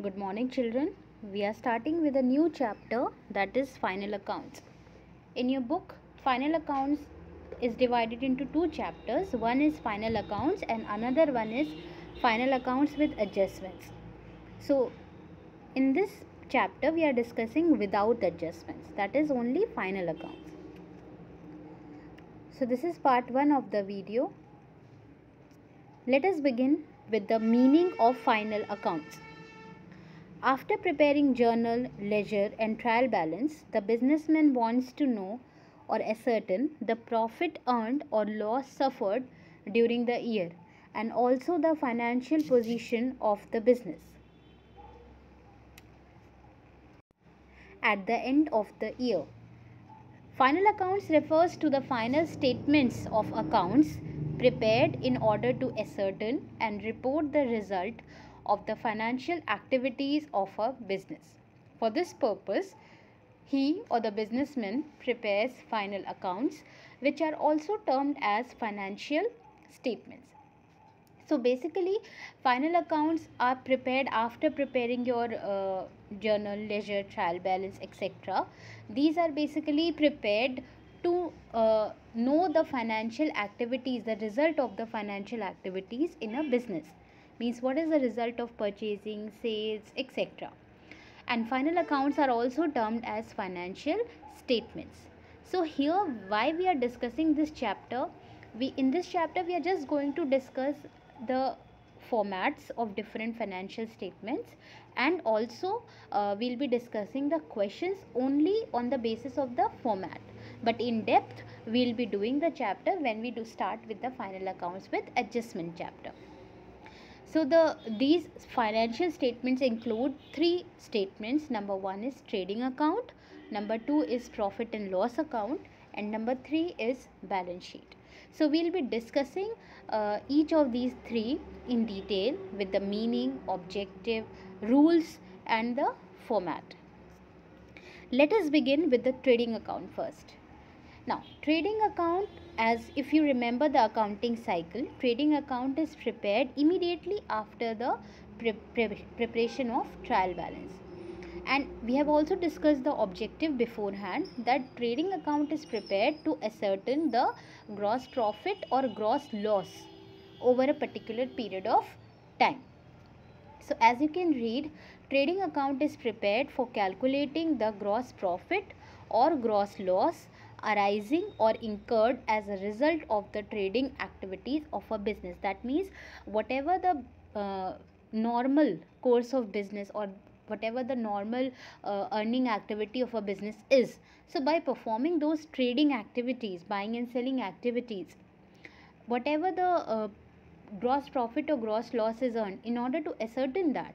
Good morning, children. We are starting with a new chapter, that is final accounts. In your book, final accounts is divided into two chapters. One is final accounts and another one is final accounts with adjustments. So, in this chapter, we are discussing without adjustments, that is only final accounts. So, this is part 1 of the video. Let us begin with the meaning of final accounts. After preparing journal, ledger and trial balance, the businessman wants to know or ascertain the profit earned or loss suffered during the year and also the financial position of the business at the end of the year. Final accounts refers to the final statements of accounts prepared in order to ascertain and report the result of the financial activities of a business. For this purpose, he or the businessman prepares final accounts, which are also termed as financial statements. So basically, final accounts are prepared after preparing your journal, ledger, trial balance, etc. These are basically prepared to know the financial activities, the result of the financial activities in a business. Means what is the result of purchasing, sales, etc. And final accounts are also termed as financial statements. So here, why we are discussing this chapter, in this chapter we are just going to discuss the formats of different financial statements, and also we'll be discussing the questions only on the basis of the format, but in depth we'll be doing the chapter when we do start with the final accounts with adjustment chapter. So these financial statements include three statements. Number 1 is trading account, number 2 is profit and loss account, and number 3 is balance sheet. So we'll be discussing each of these three in detail with the meaning, objective, rules and the format. Let us begin with the trading account first. Now, trading account, as if you remember the accounting cycle, trading account is prepared immediately after the preparation of trial balance. And we have also discussed the objective beforehand, that trading account is prepared to ascertain the gross profit or gross loss over a particular period of time. So as you can read, trading account is prepared for calculating the gross profit or gross loss arising or incurred as a result of the trading activities of a business. That means whatever the normal course of business or whatever the normal earning activity of a business is. So by performing those trading activities, buying and selling activities, whatever the gross profit or gross loss is earned, in order to ascertain that,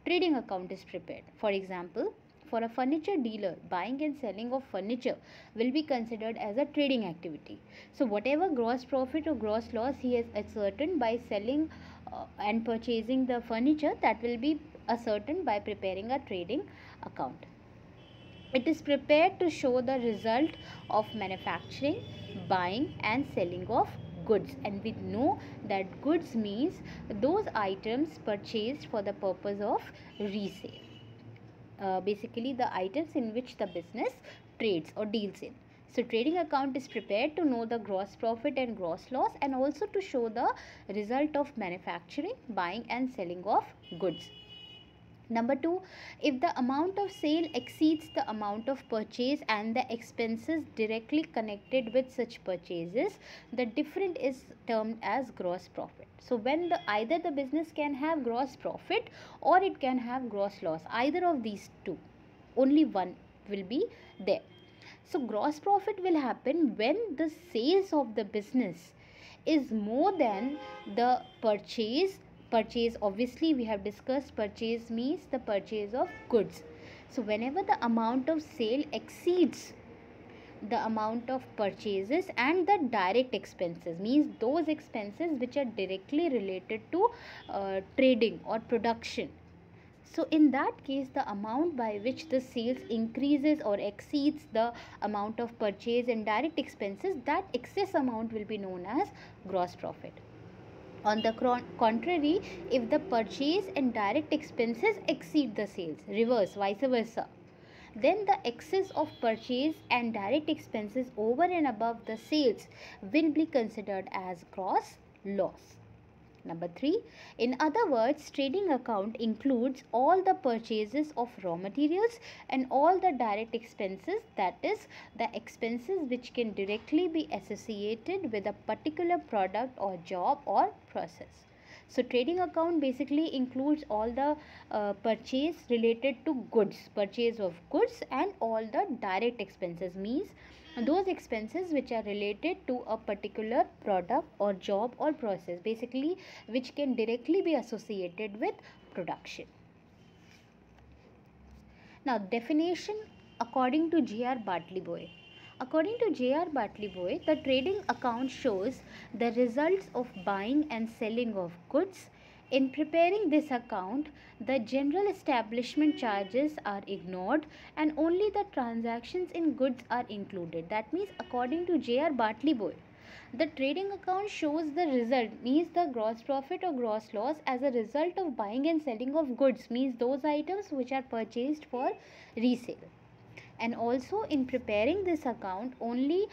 trading account is prepared. For example, for a furniture dealer, buying and selling of furniture will be considered as a trading activity. So whatever gross profit or gross loss he has ascertained by selling and purchasing the furniture, that will be ascertained by preparing a trading account. It is prepared to show the result of manufacturing, buying and selling of goods, and we know that goods means those items purchased for the purpose of resale. Basically the items in which the business trades or deals in. So trading account is prepared to know the gross profit and gross loss, and also to show the result of manufacturing, buying and selling of goods. Number 2, if the amount of sale exceeds the amount of purchase and the expenses directly connected with such purchases, the difference is termed as gross profit. So when either the business can have gross profit or it can have gross loss, either of these two, only one will be there. So gross profit will happen when the sales of the business is more than the purchase. Obviously we have discussed, purchase means the purchase of goods. So whenever the amount of sale exceeds the amount of purchases, and the direct expenses means those expenses which are directly related to trading or production. So in that case, the amount by which the sales increases or exceeds the amount of purchase and direct expenses, that excess amount will be known as gross profit. On the contrary, if the purchase and direct expenses exceed the sales, reverse, vice versa, then the excess of purchase and direct expenses over and above the sales will be considered as gross loss. Number 3, in other words, trading account includes all the purchases of raw materials and all the direct expenses, that is, the expenses which can directly be associated with a particular product or job or process. So, trading account basically includes all the purchase related to goods, purchase of goods, and all the direct expenses, means those expenses which are related to a particular product or job or process, basically which can directly be associated with production. Now, definition according to J.R. Bartleby. According to J.R. Bartleby, the trading account shows the results of buying and selling of goods. In preparing this account, the general establishment charges are ignored and only the transactions in goods are included. That means, according to J.R. Bartleby, the trading account shows the result, means the gross profit or gross loss as a result of buying and selling of goods, means those items which are purchased for resale. And also, in preparing this account, only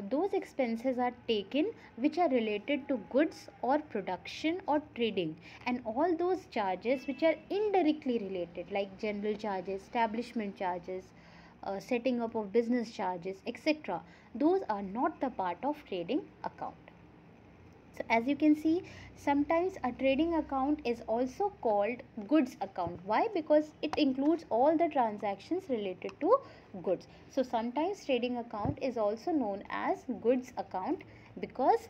those expenses are taken which are related to goods or production or trading, and all those charges which are indirectly related, like general charges, establishment charges, setting up of business charges, etc., those are not the part of trading account. So, as you can see, sometimes a trading account is also called goods account. Why? Because it includes all the transactions related to goods. So, sometimes trading account is also known as goods account because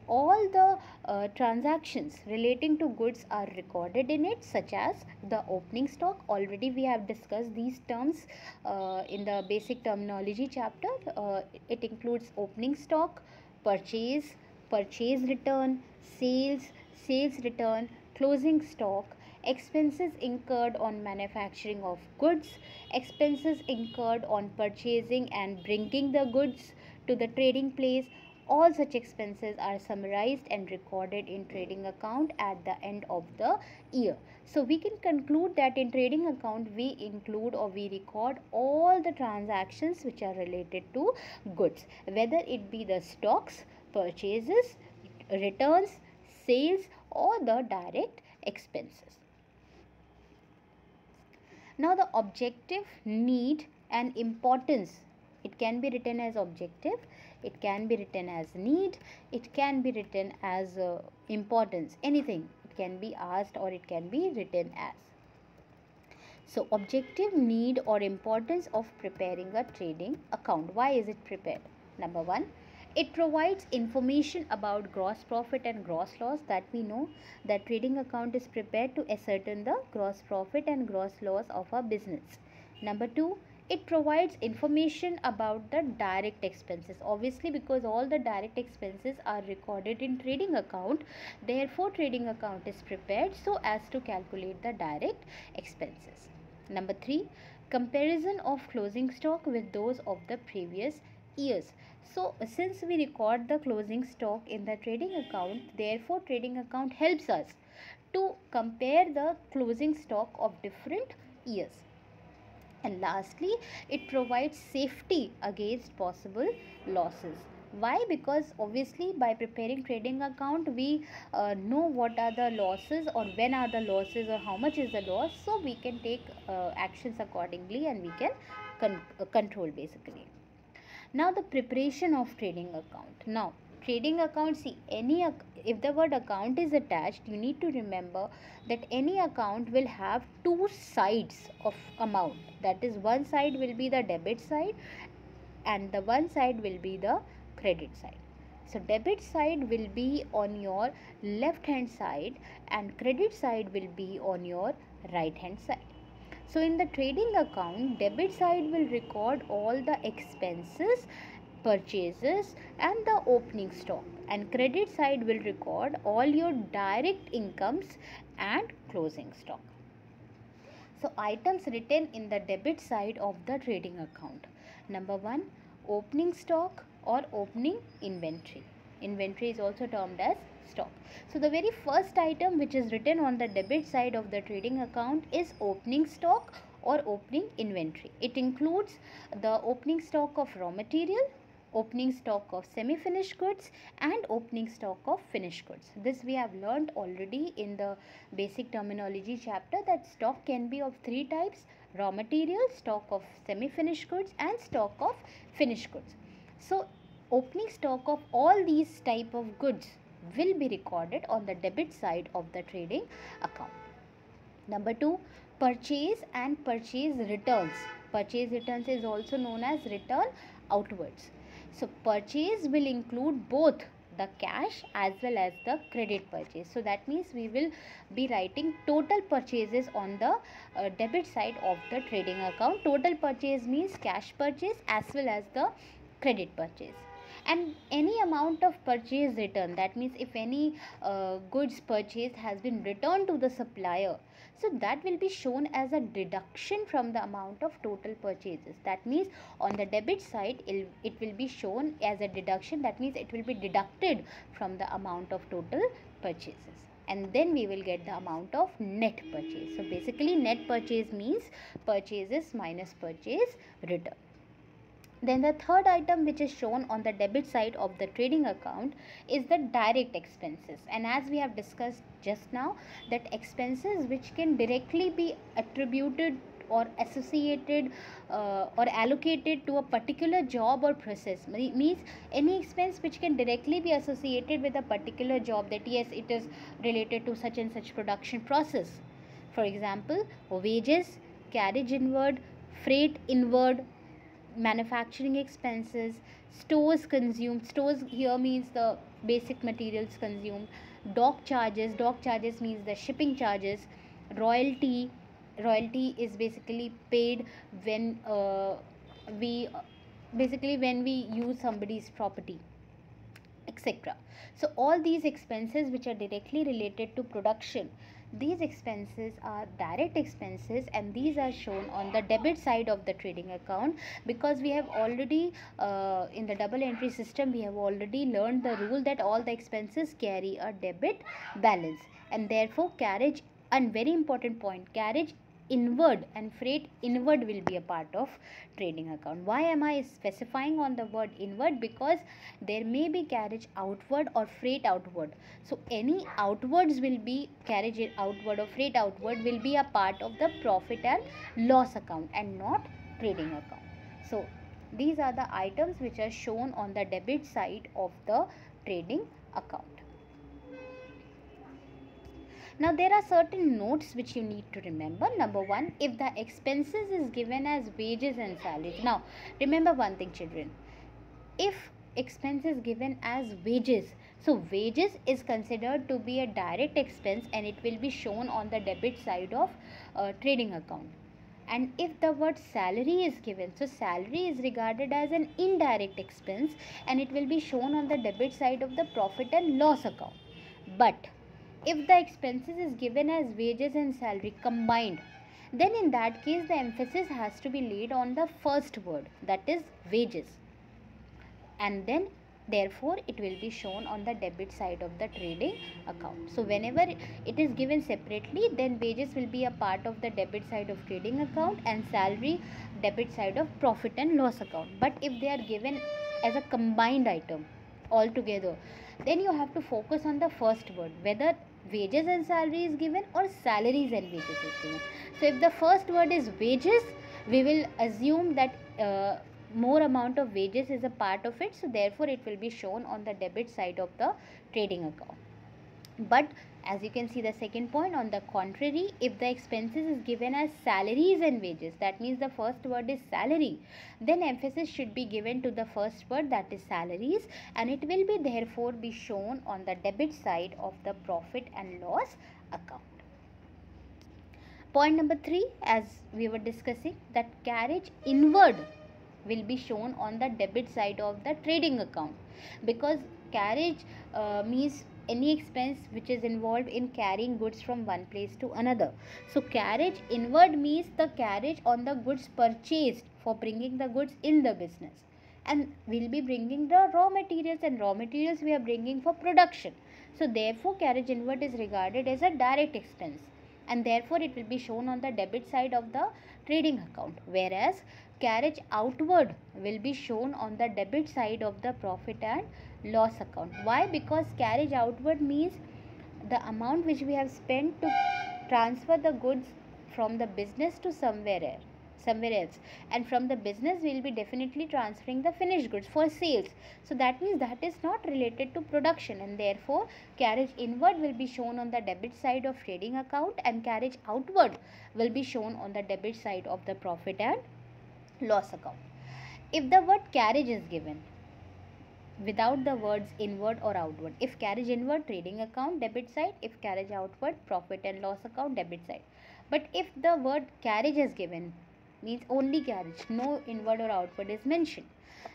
all the transactions relating to goods are recorded in it, such as the opening stock. Already we have discussed these terms in the basic terminology chapter. It includes opening stock, purchase, purchase return, sales return, closing stock, expenses incurred on manufacturing of goods, expenses incurred on purchasing and bringing the goods to the trading place. All such expenses are summarized and recorded in trading account at the end of the year. So we can conclude that in trading account we include or we record all the transactions which are related to goods, whether it be the stocks, purchases, returns, sales, or the direct expenses. Now, the objective, need, and importance. It can be written as objective, it can be written as need, it can be written as importance, anything. It can be asked or it can be written as. So, objective, need, or importance of preparing a trading account. Why is it prepared? Number 1, it provides information about gross profit and gross loss. That we know that trading account is prepared to ascertain the gross profit and gross loss of a business. Number 2, it provides information about the direct expenses. Obviously, because all the direct expenses are recorded in trading account, therefore trading account is prepared so as to calculate the direct expenses. Number 3, comparison of closing stock with those of the previous years. So, since we record the closing stock in the trading account, therefore trading account helps us to compare the closing stock of different years. And lastly, it provides safety against possible losses. Why? Because obviously by preparing trading account we know what are the losses or when are the losses or how much is the loss, so we can take actions accordingly and we can control basically. Now, the preparation of trading account. Now, trading account, see, if the word account is attached, you need to remember that any account will have two sides of amount. That is, one side will be the debit side and the one side will be the credit side. So, debit side will be on your left hand side and credit side will be on your right hand side. So, in the trading account, debit side will record all the expenses, purchases, and the opening stock, and credit side will record all your direct incomes and closing stock. So, items written in the debit side of the trading account. Number 1, opening stock or opening inventory. Inventory is also termed as stock. So the very first item which is written on the debit side of the trading account is opening stock or opening inventory. It includes the opening stock of raw material, opening stock of semi-finished goods, and opening stock of finished goods. This we have learned already in the basic terminology chapter, that stock can be of three types: raw material, stock of semi-finished goods, and stock of finished goods. So opening stock of all these type of goods will be recorded on the debit side of the trading account. Number 2, purchase and purchase returns. Purchase returns is also known as return outwards. So purchase will include both the cash as well as the credit purchase. So that means we will be writing total purchases on the debit side of the trading account. Total purchase means cash purchase as well as the credit purchase. And any amount of purchase return, that means if any goods purchased has been returned to the supplier, so that will be shown as a deduction from the amount of total purchases. That means on the debit side it will be shown as a deduction. That means it will be deducted from the amount of total purchases, and then we will get the amount of net purchase. So basically net purchase means purchases minus purchase return. Then the third item which is shown on the debit side of the trading account is the direct expenses. And as we have discussed just now, that expenses which can directly be attributed or associated or allocated to a particular job or process, means any expense which can directly be associated with a particular job, that yes, it is related to such and such production process. For example, wages, carriage inward, freight inward, manufacturing expenses, stores consumed. Stores here means the basic materials consumed. Dock charges means the shipping charges. Royalty is basically paid when we use somebody's property, etc. So all these expenses which are directly related to production, these expenses are direct expenses, and these are shown on the debit side of the trading account, because we have already in the double entry system we have already learned the rule that all the expenses carry a debit balance, and therefore carriage, and very important point, carriage inward and freight inward will be a part of trading account. Why am I specifying on the word inward? Because there may be carriage outward or freight outward. So any outwards will be carriage outward or freight outward will be a part of the profit and loss account and not trading account. So these are the items which are shown on the debit side of the trading account. Now there are certain notes which you need to remember. Number 1, if the expenses is given as wages and salaries. Now remember one thing, children, if expense is given as wages, so wages is considered to be a direct expense and it will be shown on the debit side of trading account. And if the word salary is given, so salary is regarded as an indirect expense and it will be shown on the debit side of the profit and loss account. But if the expenses is given as wages and salary combined, then in that case the emphasis has to be laid on the first word, that is wages, and then therefore it will be shown on the debit side of the trading account. So whenever it is given separately, then wages will be a part of the debit side of trading account and salary debit side of profit and loss account. But if they are given as a combined item altogether, then you have to focus on the first word, whether wages and salary is given or salaries and wages is given. So if the first word is wages, we will assume that more amount of wages is a part of it, so therefore it will be shown on the debit side of the trading account. But as you can see, the second point, on the contrary, if the expenses is given as salaries and wages, that means the first word is salary, then emphasis should be given to the first word, that is salaries, and it will be therefore be shown on the debit side of the profit and loss account. Point number 3, as we were discussing, that carriage inward will be shown on the debit side of the trading account, because carriage means any expense which is involved in carrying goods from one place to another. So carriage inward means the carriage on the goods purchased for bringing the goods in the business, and we'll be bringing the raw materials, and raw materials we are bringing for production. So therefore carriage inward is regarded as a direct expense, and therefore it will be shown on the debit side of the trading account, whereas carriage outward will be shown on the debit side of the profit and loss account. Why? Because carriage outward means the amount which we have spent to transfer the goods from the business to somewhere else, and from the business we will be definitely transferring the finished goods for sales. So that means that is not related to production, and therefore carriage inward will be shown on the debit side of trading account, and carriage outward will be shown on the debit side of the profit and loss account. If the word carriage is given without the words inward or outward, if carriage inward, trading account debit side; if carriage outward, profit and loss account debit side. But if the word carriage is given, means only carriage, no inward or outward is mentioned,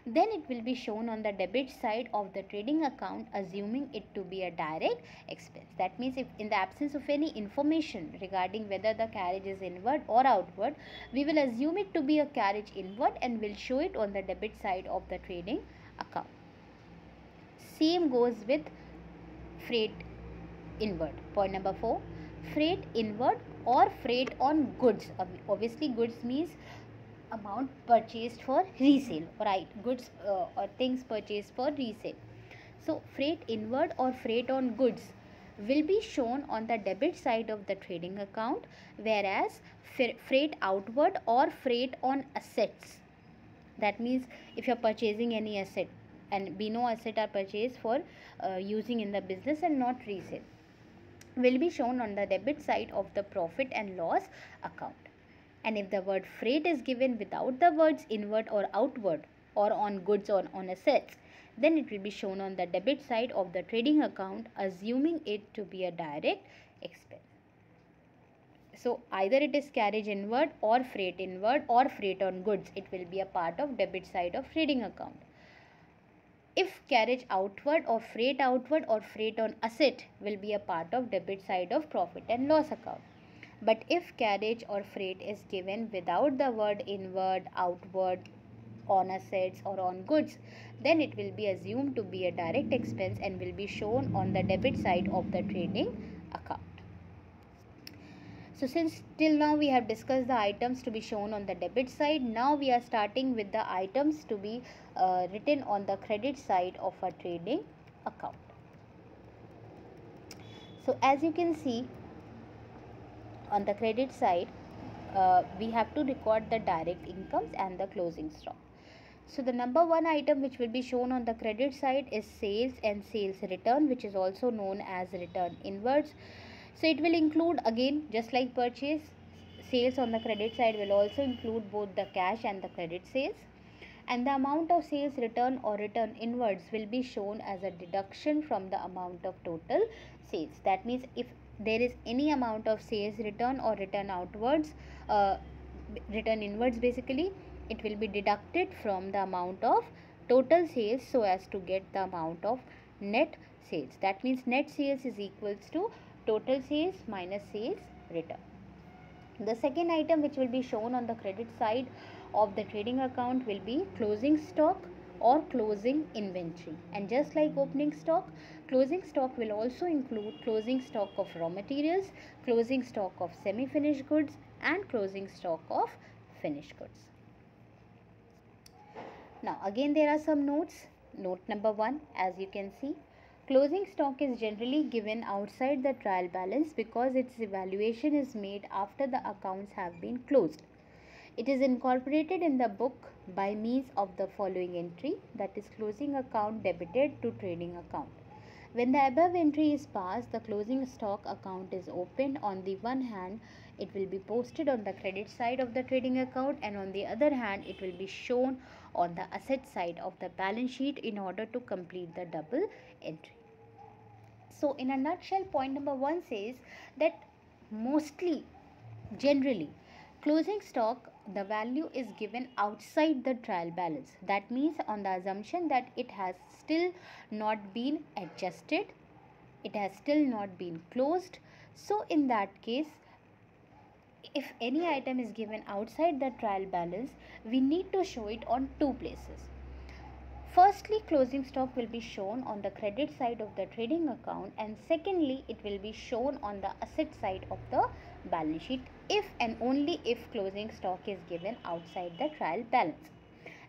then it will be shown on the debit side of the trading account, assuming it to be a direct expense. That means if in the absence of any information regarding whether the carriage is inward or outward, we will assume it to be a carriage inward and will show it on the debit side of the trading account. Same goes with freight inward. Point number 4, freight inward or freight on goods. Obviously goods means amount purchased for resale, right? Goods or things purchased for resale. So freight inward or freight on goods will be shown on the debit side of the trading account, whereas freight outward or freight on assets, that means if you are purchasing any asset, and we know asset are purchased for using in the business and not resale, will be shown on the debit side of the profit and loss account. And if the word freight is given without the words inward or outward, or on goods or on assets, then it will be shown on the debit side of the trading account, assuming it to be a direct expense. So either it is carriage inward or freight inward or freight on goods, it will be a part of debit side of trading account. If carriage outward or freight on asset, will be a part of debit side of profit and loss account. But if carriage or freight is given without the word inward, outward, on assets or on goods, then it will be assumed to be a direct expense and will be shown on the debit side of the trading account. So since till now we have discussed the items to be shown on the debit side, now we are starting with the items to be written on the credit side of a trading account. So as you can see, on the credit side, we have to record the direct incomes and the closing stock. So the number one item which will be shown on the credit side is sales and sales return, which is also known as return inwards. So it will include, again just like purchase, sales on the credit side will also include both the cash and the credit sales, and the amount of sales return or return inwards will be shown as a deduction from the amount of total sales. That means if there is any amount of sales return or return outwards, return inwards basically, it will be deducted from the amount of total sales so as to get the amount of net sales. That means net sales is equals to total sales minus sales return. The second item which will be shown on the credit side of the trading account will be closing stock or closing inventory. And just like opening stock, closing stock will also include closing stock of raw materials, closing stock of semi-finished goods, and closing stock of finished goods. Now again there are some notes. Note number 1, as you can see, closing stock is generally given outside the trial balance because its evaluation is made after the accounts have been closed. It is incorporated in the book by means of the following entry, that is closing account debited to trading account. When the above entry is passed, the closing stock account is opened. On the one hand, it will be posted on the credit side of the trading account, and on the other hand, it will be shown on the asset side of the balance sheet in order to complete the double entry. So in a nutshell, point number 1 says that mostly, generally, closing stock, the value is given outside the trial balance. That means on the assumption that it has still not been adjusted, it has still not been closed. So in that case, if any item is given outside the trial balance, we need to show it on two places. Firstly, closing stock will be shown on the credit side of the trading account, and secondly, it will be shown on the asset side of the balance sheet if and only if closing stock is given outside the trial balance.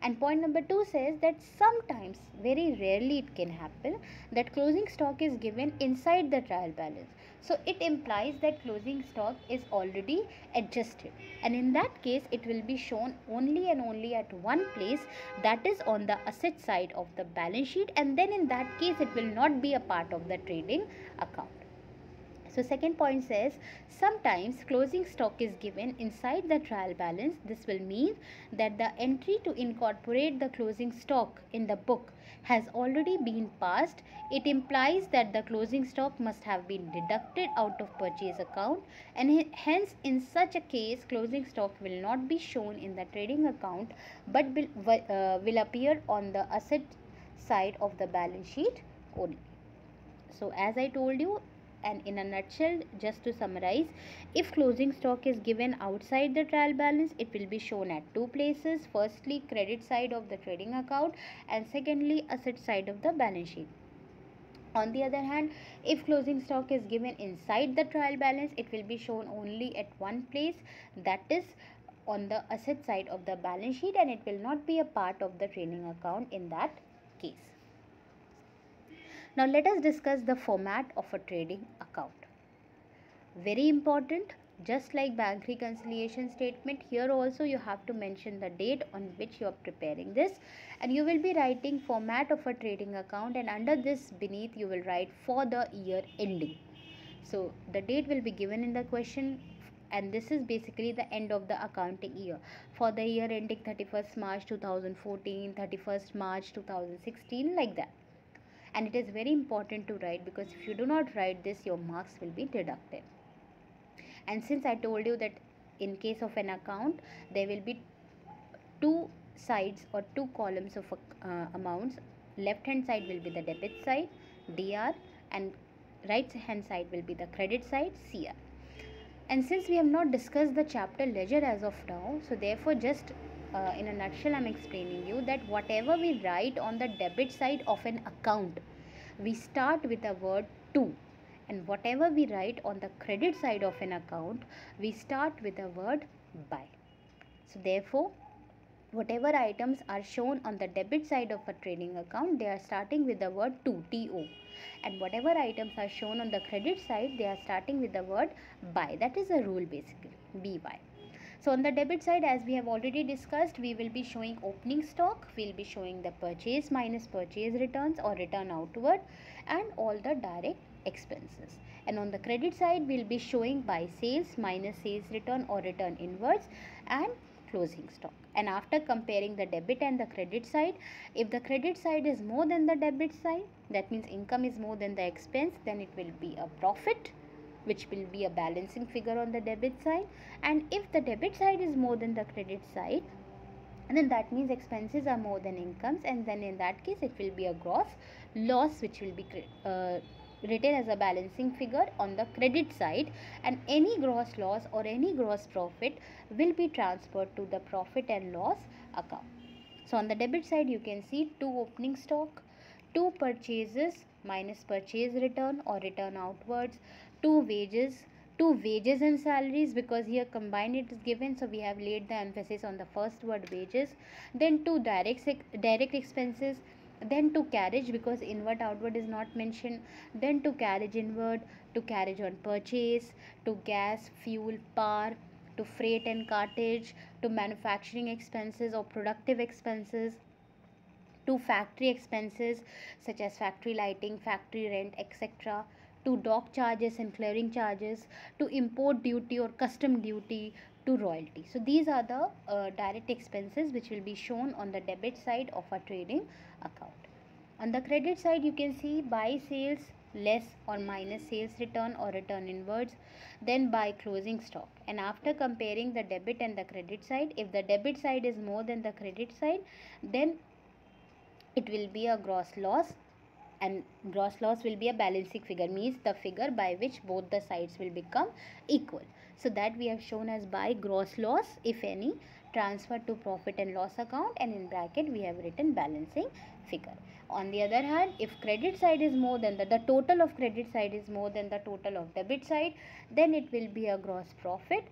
And point number 2 says that sometimes, very rarely, it can happen that closing stock is given inside the trial balance. So it implies that closing stock is already adjusted, and in that case it will be shown only and only at one place, that is on the asset side of the balance sheet, and then in that case it will not be a part of the trading account. So second point says sometimes closing stock is given inside the trial balance. This will mean that the entry to incorporate the closing stock in the book has already been passed. It implies that the closing stock must have been deducted out of purchase account, and hence in such a case closing stock will not be shown in the trading account but will appear on the asset side of the balance sheet only. So as I told you, and in a nutshell, just to summarize, if closing stock is given outside the trial balance, it will be shown at two places: firstly credit side of the trading account, and secondly asset side of the balance sheet. On the other hand, if closing stock is given inside the trial balance, it will be shown only at one place, that is on the asset side of the balance sheet, and it will not be a part of the trading account in that case. Now let us discuss the format of a trading account. Very important, just like bank reconciliation statement, here also you have to mention the date on which you are preparing this, and you will be writing format of a trading account, and under this beneath you will write for the year ending. So the date will be given in the question, and this is basically the end of the accounting year. For the year ending 31st March 2014, 31st March 2016, like that. And it is very important to write, because if you do not write this, your marks will be deducted. And since I told you that in case of an account there will be two sides or two columns of amounts, left hand side will be the debit side, DR, and right hand side will be the credit side, CR. And since we have not discussed the chapter ledger as of now, so therefore just in a nutshell I'm explaining you that whatever we write on the debit side of an account, we start with the word to, and whatever we write on the credit side of an account, we start with the word by. So therefore whatever items are shown on the debit side of a trading account, they are starting with the word to, TO, and whatever items are shown on the credit side, they are starting with the word by. That is a rule basically, BY. So on the debit side, as we have already discussed, we will be showing opening stock, we will be showing the purchase minus purchase returns or return outward, and all the direct expenses. And on the credit side, we will be showing buy sales minus sales return or return inwards, and closing stock. And after comparing the debit and the credit side, if the credit side is more than the debit side, that means income is more than the expense, then it will be a profit, which will be a balancing figure on the debit side. And if the debit side is more than the credit side, then that means expenses are more than incomes, and then in that case it will be a gross loss, which will be written as a balancing figure on the credit side, and any gross loss or any gross profit will be transferred to the profit and loss account. So on the debit side you can see two opening stock, two purchases minus purchase return or return outwards, two wages and salaries, because here combined it is given, so we have laid the emphasis on the first word wages. Then two direct expenses, then to carriage, because inward outward is not mentioned, then to carriage inward, to carriage on purchase, to gas, fuel, power, to freight and cartage, to manufacturing expenses or productive expenses, to factory expenses such as factory lighting, factory rent, etc., to dock charges and clearing charges, to import duty or custom duty, to royalty. So these are the direct expenses which will be shown on the debit side of a trading account. On the credit side you can see buy sales less or minus sales return or return inwards, then buy closing stock. And after comparing the debit and the credit side, if the debit side is more than the credit side, then it will be a gross loss, and gross loss will be a balancing figure, means the figure by which both the sides will become equal. So that we have shown as by gross loss, if any, transferred to profit and loss account, and in bracket we have written balancing figure. On the other hand, if credit side is more than the total of credit side is more than the total of debit side, then it will be a gross profit.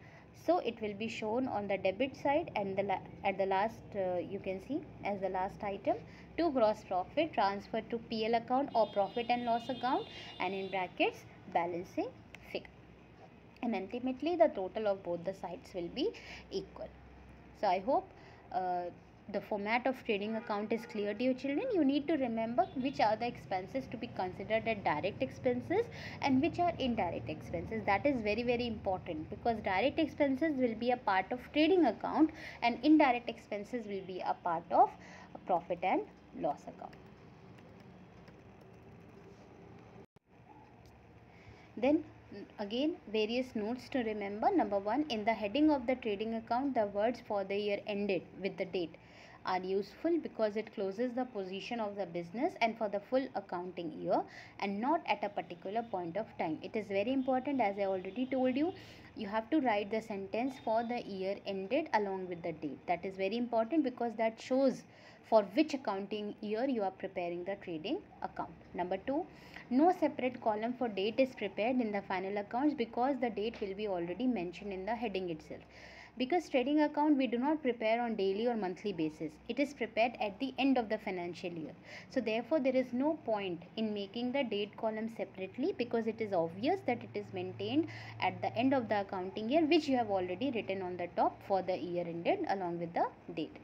So it will be shown on the debit side, and at the last you can see as the last item to gross profit transferred to PL account or profit and loss account, and in brackets balancing figure. And ultimately the total of both the sides will be equal. So I hope the format of trading account is clear to you children. You need to remember which are the expenses to be considered as direct expenses and which are indirect expenses. That is very, very important, because direct expenses will be a part of trading account and indirect expenses will be a part of profit and loss account. Then again, various notes to remember. Number 1, in the heading of the trading account, the words for the year ended with the date are useful because it closes the position of the business and for the full accounting year and not at a particular point of time. It is very important, as I already told you, you have to write the sentence for the year ended along with the date. That is very important because that shows for which accounting year you are preparing the trading account. Number 2, no separate column for date is prepared in the final accounts because the date will be already mentioned in the heading itself. Because trading account we do not prepare on daily or monthly basis. It is prepared at the end of the financial year. So therefore there is no point in making the date column separately, because it is obvious that it is maintained at the end of the accounting year, which you have already written on the top for the year ended along with the date.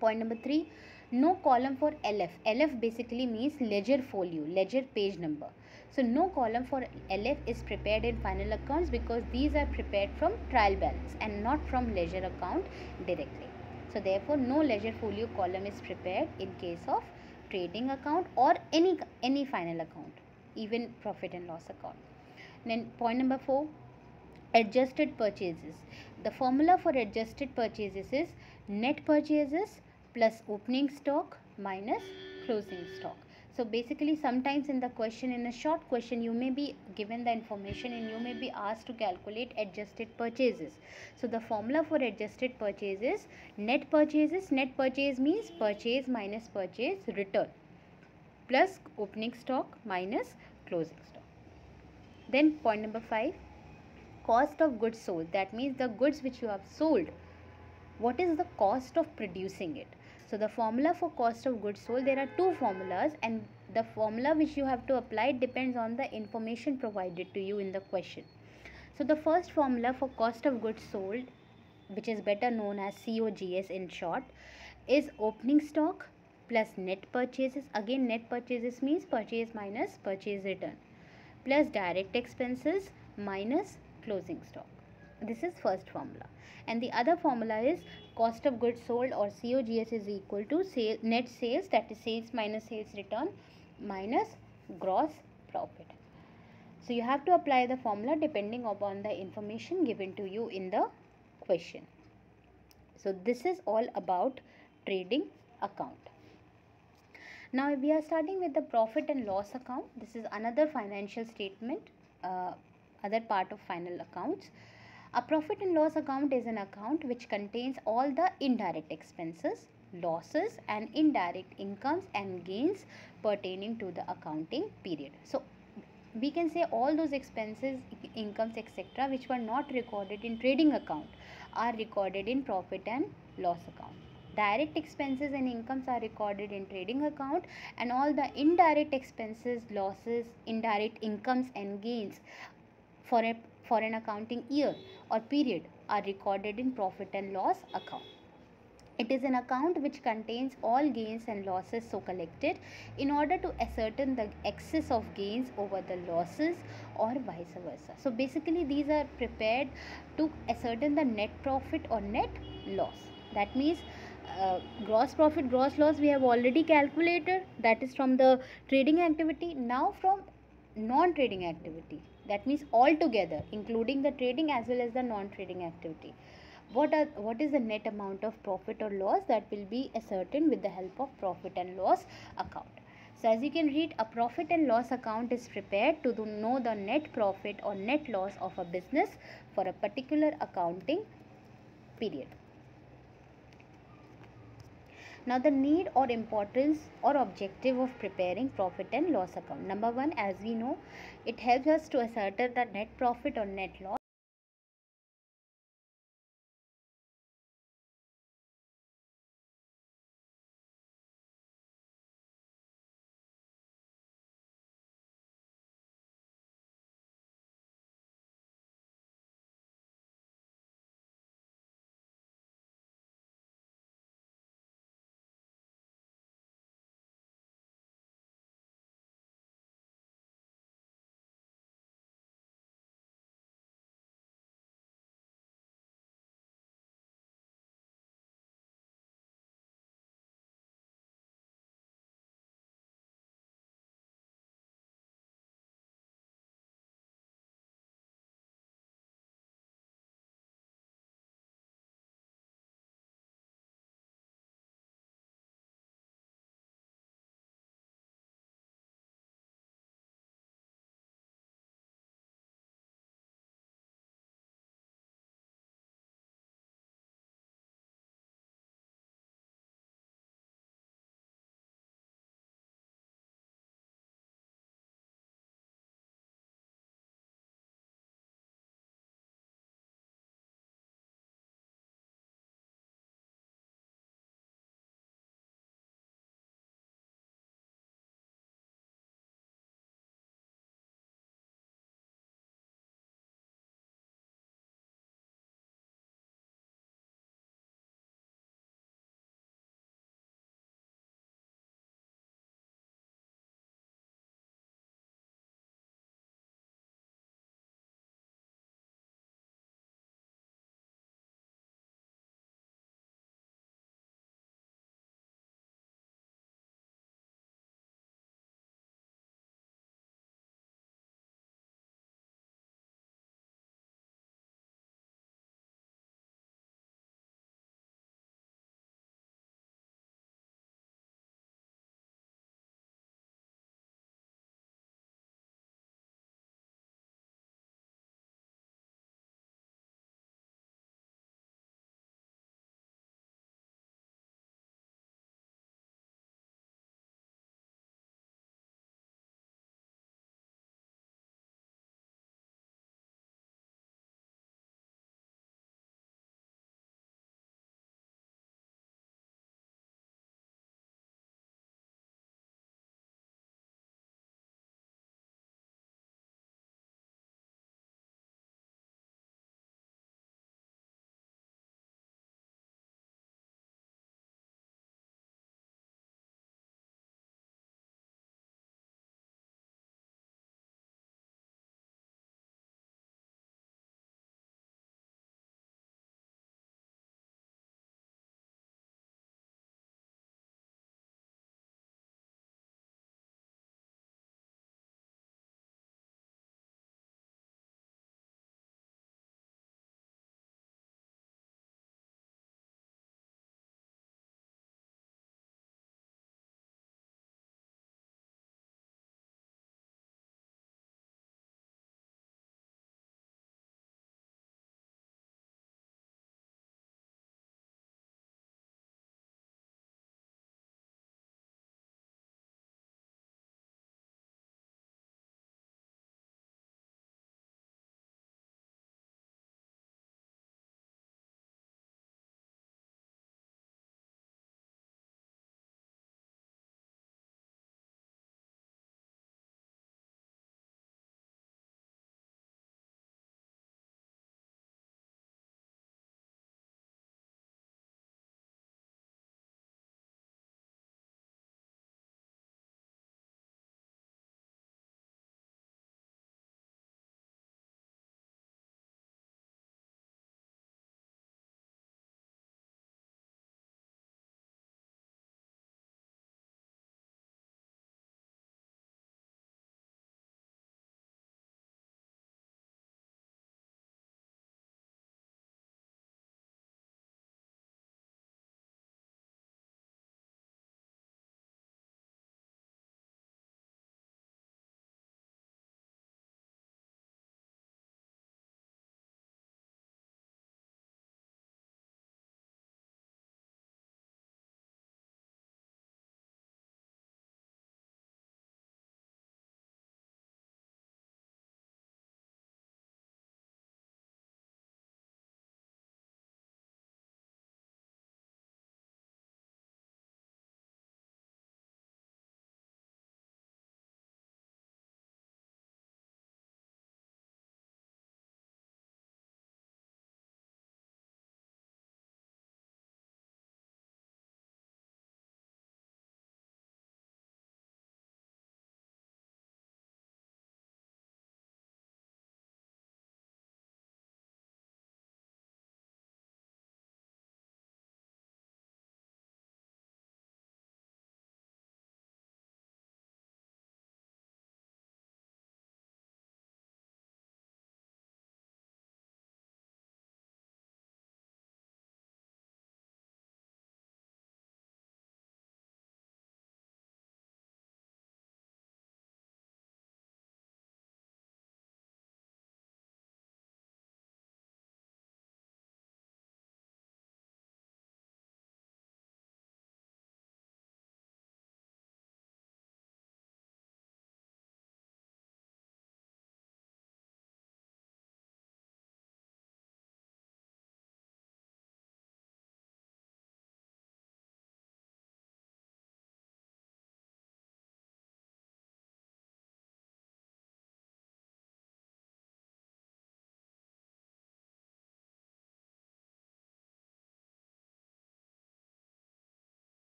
Point number 3, no column for LF. LF basically means ledger folio, ledger page number. So no column for LF is prepared in final accounts because these are prepared from trial balance and not from ledger account directly. So therefore no ledger folio column is prepared in case of trading account or any final account, even profit and loss account. Then point number 4, adjusted purchases. The formula for adjusted purchases is net purchases plus opening stock minus closing stock. So basically sometimes in the question, in a short question, you may be given the information and you may be asked to calculate adjusted purchases. So the formula for adjusted purchases, net purchases, net purchase means purchase minus purchase return plus opening stock minus closing stock. Then point number 5, cost of goods sold. That means the goods which you have sold, what is the cost of producing it. So the formula for cost of goods sold, there are two formulas, and the formula which you have to apply depends on the information provided to you in the question. So the first formula for cost of goods sold, which is better known as COGS in short, is opening stock plus net purchases. Again, net purchases means purchase minus purchase return plus direct expenses minus closing stock. This is first formula. And the other formula is cost of goods sold, or COGS, is equal to net sales, that is sales minus sales return minus gross profit. So you have to apply the formula depending upon the information given to you in the question. So this is all about trading account. Now we are starting with the profit and loss account. This is another financial statement, other part of final accounts. A profit and loss account is an account which contains all the indirect expenses, losses and indirect incomes and gains pertaining to the accounting period. So we can say all those expenses, incomes, etc., which were not recorded in trading account are recorded in profit and loss account. Direct expenses and incomes are recorded in trading account, and all the indirect expenses, losses, indirect incomes and gains for an accounting year or period are recorded in profit and loss account. It is an account which contains all gains and losses so collected in order to ascertain the excess of gains over the losses or vice versa. So basically these are prepared to ascertain the net profit or net loss. That means gross profit, gross loss we have already calculated, that is from the trading activity. Now from non-trading activity, that means all together including the trading as well as the non-trading activity, what is the net amount of profit or loss that will be ascertained with the help of profit and loss account. So as you can read, a profit and loss account is prepared to know the net profit or net loss of a business for a particular accounting period. Now the need or importance or objective of preparing profit and loss account. Number one, as we know, it helps us to ascertain the net profit or net loss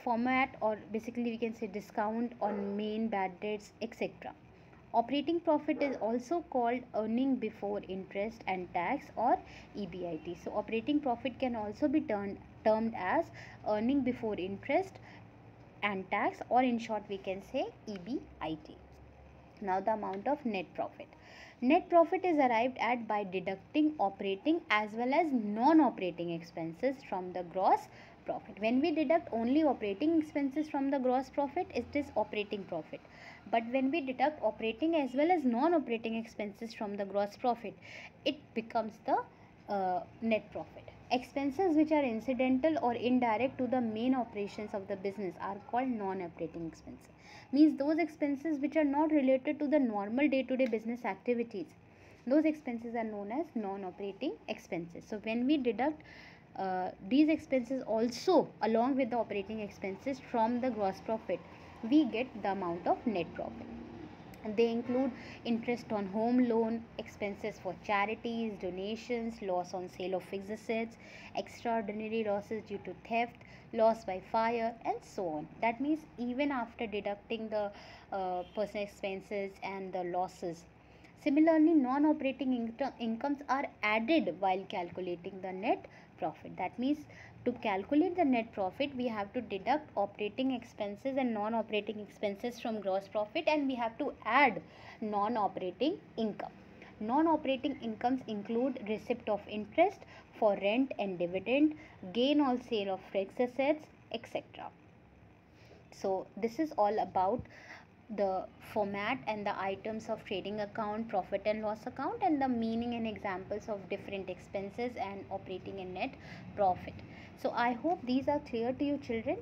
format, or basically we can say discount on main bad debts, etc. Operating profit is also called earning before interest and tax, or EBIT. So operating profit can also be termed as earning before interest and tax, or in short we can say EBIT. Now the amount of net profit. Net profit is arrived at by deducting operating as well as non-operating expenses from the gross profit. When we deduct only operating expenses from the gross profit, it is operating profit. But when we deduct operating as well as non-operating expenses from the gross profit, it becomes the net profit. Expenses which are incidental or indirect to the main operations of the business are called non-operating expenses. Means those expenses which are not related to the normal day-to-day business activities, those expenses are known as non-operating expenses. So when we deduct these expenses also along with the operating expenses from the gross profit, we get the amount of net profit. They include interest on home loan, expenses for charities, donations, loss on sale of fixed assets, extraordinary losses due to theft, loss by fire, and so on. That means even after deducting the personal expenses and the losses. Similarly, non-operating incomes are added while calculating the net profit. That means to calculate the net profit, we have to deduct operating expenses and non-operating expenses from gross profit, and we have to add non-operating income. Non-operating incomes include receipt of interest for rent and dividend, gain on sale of fixed assets, etc. So this is all about the format and the items of trading account, profit and loss account, and the meaning and examples of different expenses and operating and net profit. So I hope these are clear to you, children.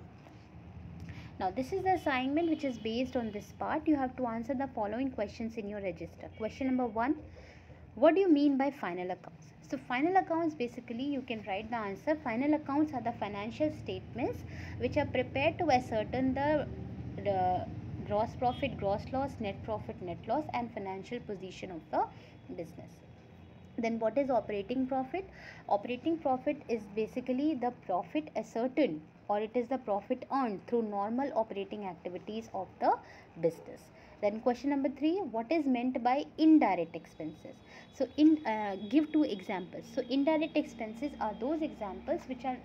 Now this is the assignment which is based on this part. You have to answer the following questions in your register. Question number 1, what do you mean by final accounts? So final accounts, basically you can write the answer. Final accounts are the financial statements which are prepared to ascertain the gross profit, gross loss, net profit, net loss, and financial position of the business. Then what is operating profit? Operating profit is basically the profit ascertained, or it is the profit earned through normal operating activities of the business. Then question number 3, what is meant by indirect expenses? So give 2 examples. So indirect expenses are those examples which are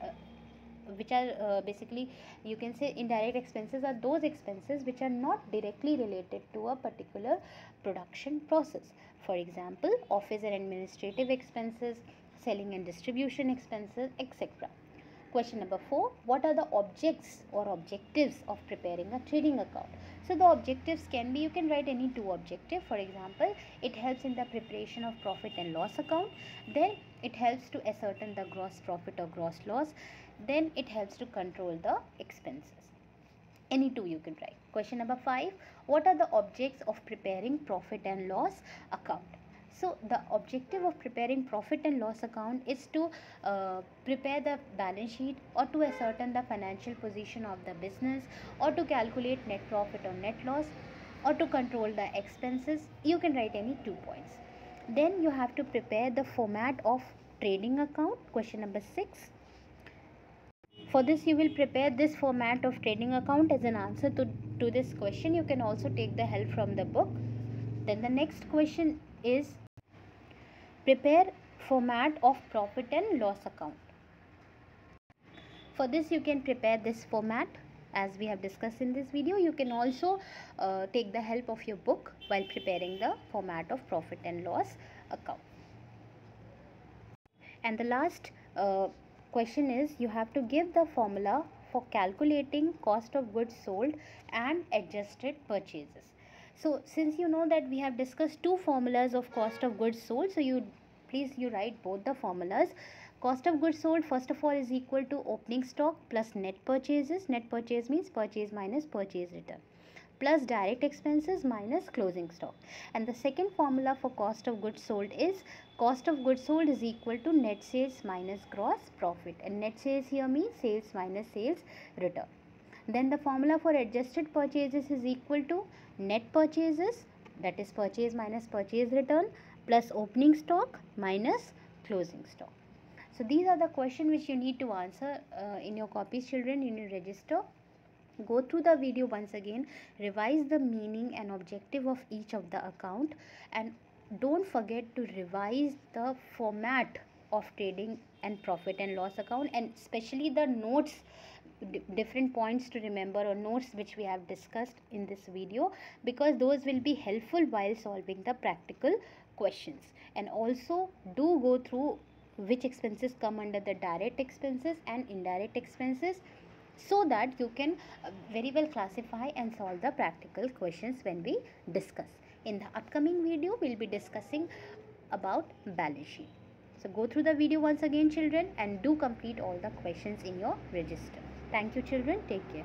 basically you can say indirect expenses are those expenses which are not directly related to a particular production process. For example, office and administrative expenses, selling and distribution expenses, etc. Question number 4, what are the objects or objectives of preparing a trading account? So the objectives can be, you can write any 2 objectives. For example, it helps in the preparation of profit and loss account. Then it helps to ascertain the gross profit or gross loss. Then it helps to control the expenses. Any 2 you can write. Question number 5, what are the objects of preparing profit and loss account? So the objective of preparing profit and loss account is to prepare the balance sheet, or to ascertain the financial position of the business, or to calculate net profit or net loss, or to control the expenses. You can write any 2 points. Then you have to prepare the format of trading account. Question number 6. For this you will prepare this format of trading account as an answer to this question. You can also take the help from the book. Then the next question is prepare format of profit and loss account. For this you can prepare this format as we have discussed in this video. You can also take the help of your book while preparing the format of profit and loss account. And the last question is you have to give the formula for calculating cost of goods sold and adjusted purchases. So since you know that we have discussed 2 formulas of cost of goods sold, so you write both the formulas. Cost of goods sold first of all is equal to opening stock plus net purchases. Net purchase means purchase minus purchase return, plus direct expenses minus closing stock. And the second formula for cost of goods sold is cost of goods sold is equal to net sales minus gross profit, and net sales here means sales minus sales return. Then the formula for adjusted purchases is equal to net purchases, that is purchase minus purchase return, plus opening stock minus closing stock. So these are the questions which you need to answer in your copies, children, in your register. Go through the video once again, revise the meaning and objective of each of the account, and don't forget to revise the format of trading and profit and loss account, and especially the notes, different points to remember or notes which we have discussed in this video, because those will be helpful while solving the practical questions. And also do go through which expenses come under the direct expenses and indirect expenses, so that you can very well classify and solve the practical questions when we discuss. In the upcoming video, we'll be discussing about balance sheet. So go through the video once again, children, and do complete all the questions in your register. Thank you, children. Take care.